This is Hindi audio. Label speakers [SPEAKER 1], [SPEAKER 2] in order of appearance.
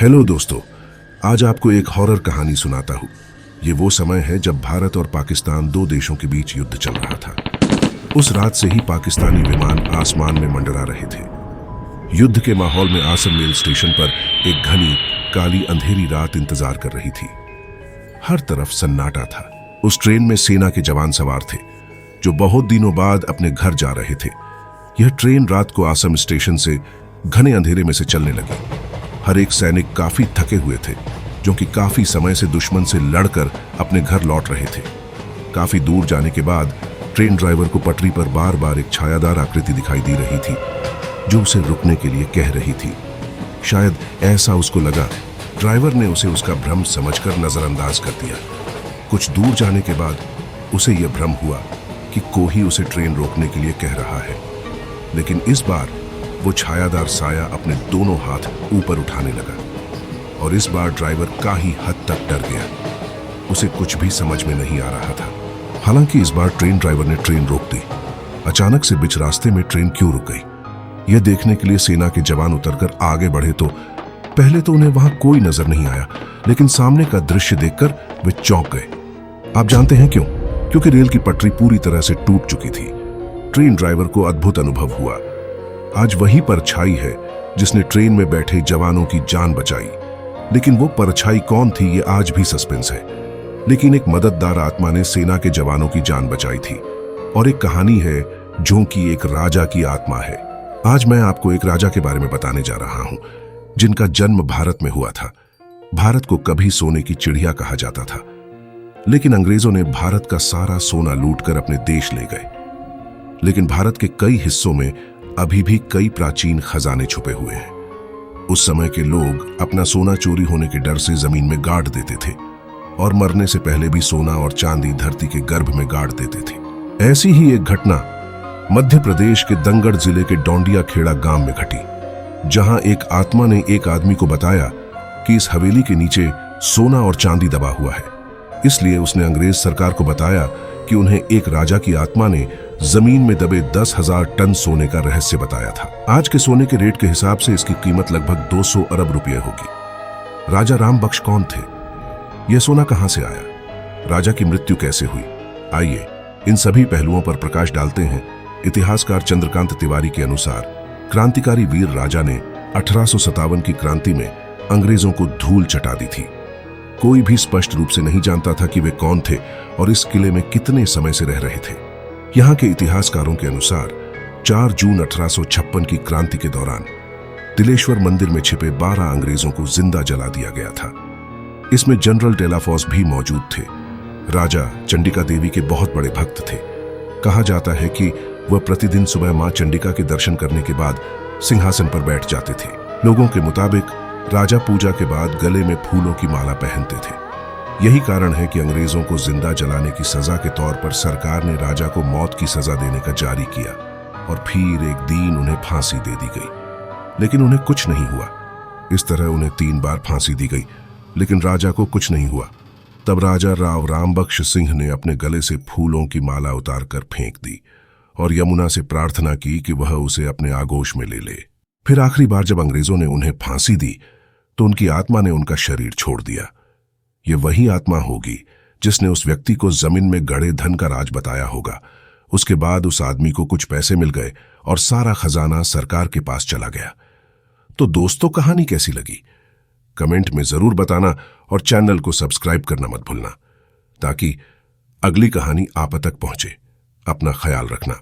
[SPEAKER 1] हेलो दोस्तों, आज आपको एक हॉरर कहानी सुनाता हूँ। ये वो समय है जब भारत और पाकिस्तान दो देशों के बीच युद्ध चल रहा था। उस रात से ही पाकिस्तानी विमान आसमान में मंडरा रहे थे। युद्ध के माहौल में आसम रेल स्टेशन पर एक घनी काली अंधेरी रात इंतजार कर रही थी। हर तरफ सन्नाटा था। उस ट्रेन में सेना के जवान सवार थे जो बहुत दिनों बाद अपने घर जा रहे थे। यह ट्रेन रात को आसम स्टेशन से घने अंधेरे में से चलने लगी। हर एक सैनिक काफी थके हुए थे, जो कि काफी समय से दुश्मन से लड़कर अपने घर लौट रहे थे। काफी दूर जाने के बाद ट्रेन ड्राइवर को पटरी पर बार बार एक छायादार आकृति दिखाई दे रही थी जो उसे रुकने के लिए कह रही थी। शायद ऐसा उसको लगा। ड्राइवर ने उसे उसका भ्रम समझकर नजरअंदाज कर दिया। कुछ दूर जाने के बाद उसे यह भ्रम हुआ कि कोई उसे ट्रेन रोकने के लिए कह रहा है, लेकिन इस बार वो छायादार साया अपने दोनों हाथ ऊपर उठाने लगा और इस बार ड्राइवर काफी हद तक डर गया। उसे कुछ भी समझ में नहीं आ रहा था। हालांकि इस बार ट्रेन ड्राइवर ने ट्रेन रोक दी। अचानक से बीच रास्ते में ट्रेन क्यों रुक गई, यह देखने के लिए सेना के जवान उतरकर आगे बढ़े तो पहले तो उन्हें वहां कोई नजर नहीं आया, लेकिन सामने का दृश्य देखकर वे चौंक गए। आप जानते हैं क्यों? क्योंकि रेल की पटरी पूरी तरह से टूट चुकी थी। ट्रेन ड्राइवर को अद्भुत अनुभव हुआ। आज वही परछाई है जिसने ट्रेन में बैठे जवानों की जान बचाई, लेकिन वो परछाई कौन थी ये आज भी सस्पेंस है। लेकिन एक मददगार आत्मा ने सेना के जवानों की जान बचाई थी और एक कहानी है जो कि एक राजा की आत्मा है। आज मैं आपको एक राजा के बारे में बताने जा रहा हूं जिनका जन्म भारत में हुआ था। भारत को कभी सोने की चिड़िया कहा जाता था, लेकिन अंग्रेजों ने भारत का सारा सोना लूटकर अपने देश ले गए। लेकिन भारत के कई हिस्सों में अभी भी कई प्राचीन खजाने छुपे हुए हैं। उस समय के लोग अपना सोना चोरी होने के डर से जमीन में गाड़ देते थे और मरने से पहले भी सोना और चांदी धरती के गर्भ में गाड़ देते थे। ऐसी ही एक घटना मध्य प्रदेश के दंगड़ जिले के डोंडिया खेड़ा गांव में घटी, जहां एक आत्मा ने एक आदमी को बताया कि इस हवेली के नीचे सोना और चांदी दबा हुआ है। इसलिए उसने अंग्रेज सरकार को बताया कि उन्हें एक राजा की आत्मा ने जमीन में दबे 10,000 टन सोने का रहस्य बताया था। आज के सोने के रेट के हिसाब से इसकी कीमत लगभग 200 अरब रुपये होगी। राजा राम बख्श कौन थे? यह सोना कहां से आया? राजा की मृत्यु कैसे हुई? आइए इन सभी पहलुओं पर प्रकाश डालते हैं। इतिहासकार चंद्रकांत तिवारी के अनुसार क्रांतिकारी वीर राजा ने 1857 की क्रांति में अंग्रेजों को धूल चटा दी थी। कोई भी स्पष्ट रूप से नहीं जानता था कि वे कौन थे और इस किले में कितने समय से रह रहे थे। यहाँ के इतिहासकारों के अनुसार 4 जून 1856 की क्रांति के दौरान तिलेश्वर मंदिर में छिपे 12 अंग्रेजों को जिंदा जला दिया गया था। इसमें जनरल डेलाफॉस भी मौजूद थे। राजा चंडिका देवी के बहुत बड़े भक्त थे। कहा जाता है कि वह प्रतिदिन सुबह मां चंडिका के दर्शन करने के बाद सिंहासन पर बैठ जाते थे। लोगों के मुताबिक राजा पूजा के बाद गले में फूलों की माला पहनते थे। यही कारण है कि अंग्रेजों को जिंदा जलाने की सजा के तौर पर सरकार ने राजा को मौत की सजा देने का जारी किया और फिर एक दिन उन्हें फांसी दे दी गई, लेकिन उन्हें कुछ नहीं हुआ। इस तरह उन्हें 3 बार फांसी दी गई, लेकिन राजा को कुछ नहीं हुआ। तब राजा राव रामबख्श सिंह ने अपने गले से फूलों की माला उतारकर फेंक दी और यमुना से प्रार्थना की कि वह उसे अपने आगोश में ले ले। फिर आखिरी बार जब अंग्रेजों ने उन्हें फांसी दी तो उनकी आत्मा ने उनका शरीर छोड़ दिया। ये वही आत्मा होगी जिसने उस व्यक्ति को जमीन में गड़े धन का राज बताया होगा। उसके बाद उस आदमी को कुछ पैसे मिल गए और सारा खजाना सरकार के पास चला गया। तो दोस्तों, कहानी कैसी लगी कमेंट में जरूर बताना और चैनल को सब्सक्राइब करना मत भूलना ताकि अगली कहानी आप तक पहुंचे। अपना ख्याल रखना।